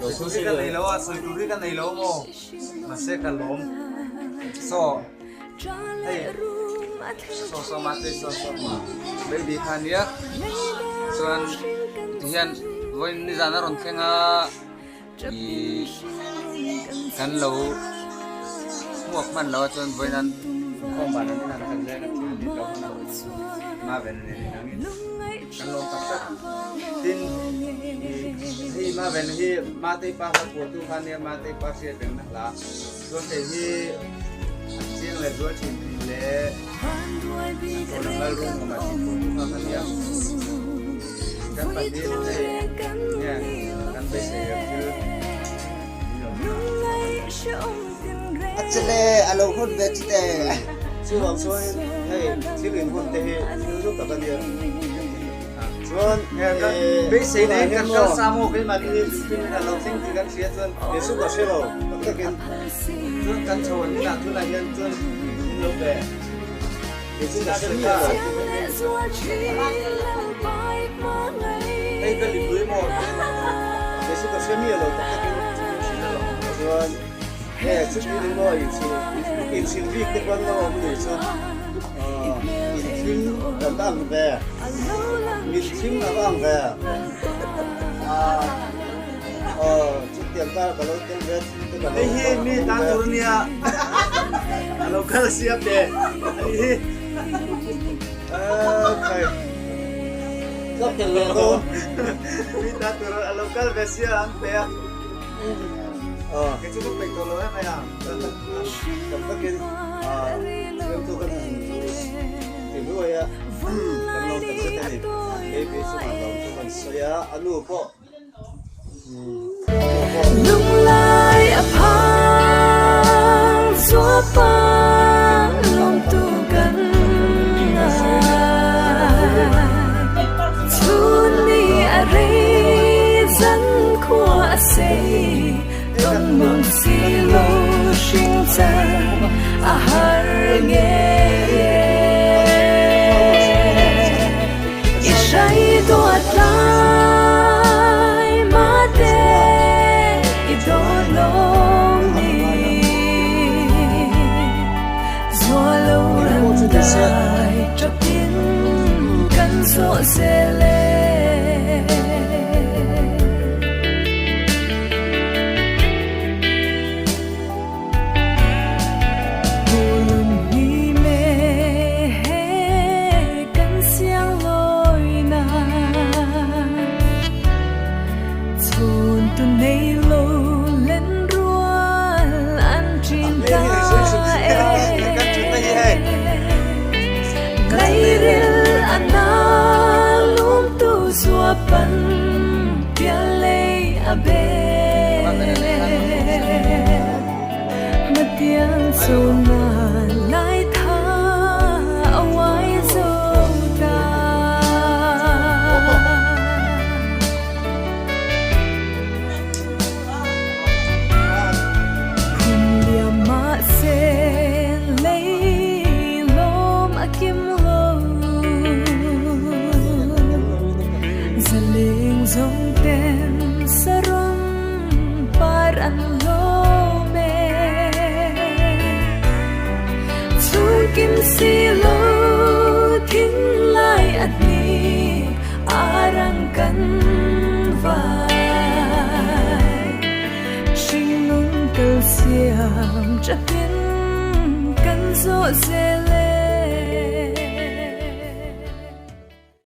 Rồi xuống cái này lâu à, soi cái này lâu mò, mà sẽ cả lom, so, hey, so mà thế so mà, baby khania, soan, hiện với ni zana ron khen i kan lâu, muak man lâu soan với nan, không bàn nan nan kan dễ kan đi lâu nào, mà về này nangin, kan lom tak tin hi ma ven hi ma te pa ha pu tu khan ne ma te pa se deng na la so te hi chiang le do chin le so na ngal ru ma chi pu tu khan ya kan pa di le ya kan pe se ya chu achale alo khun ve chite chu wang so hey chi lin khun te hi chu ka ban dia chuan be se ne kan ka samo ke ma ki tin na lo sing ti kan sia chuan ke su ka selo ka ken chuan kan chon ni na tu la yan chuan lo be ke su ka selo hey ka li bui mo ke su ka semi lo ka ken chuan he chu ni mo in sin vi ke ban lo mu ni chu in sin da dam ve min sin na bang ve chút tiền ta có lối tiền việt cái hey hi ni ta tu ni a alo ka siap de hi okay rất tiền việt luôn ni ta tu alo ka ve sia an pe cái chú mình tổ lối này à cầm các cái em tôi cần thì nuôi á cần lòng cần sẽ thế này cái số mà lòng tôi cần sẽ anu po lúc lai ấp hang gió phang lòng tu gần chun ni ari dẫn qua say đông mong si lo sinh chân har nghe isai doat lai mate idoloni swallow and die cho tin căn số sẽ lên pan piale abe matiang sona lai tha awai zota kundia ma se lei lom akim dòng tên saron paran lome chun kim si lo thin lai adni arang kan vai sing nun kal siam chapin kan zo zele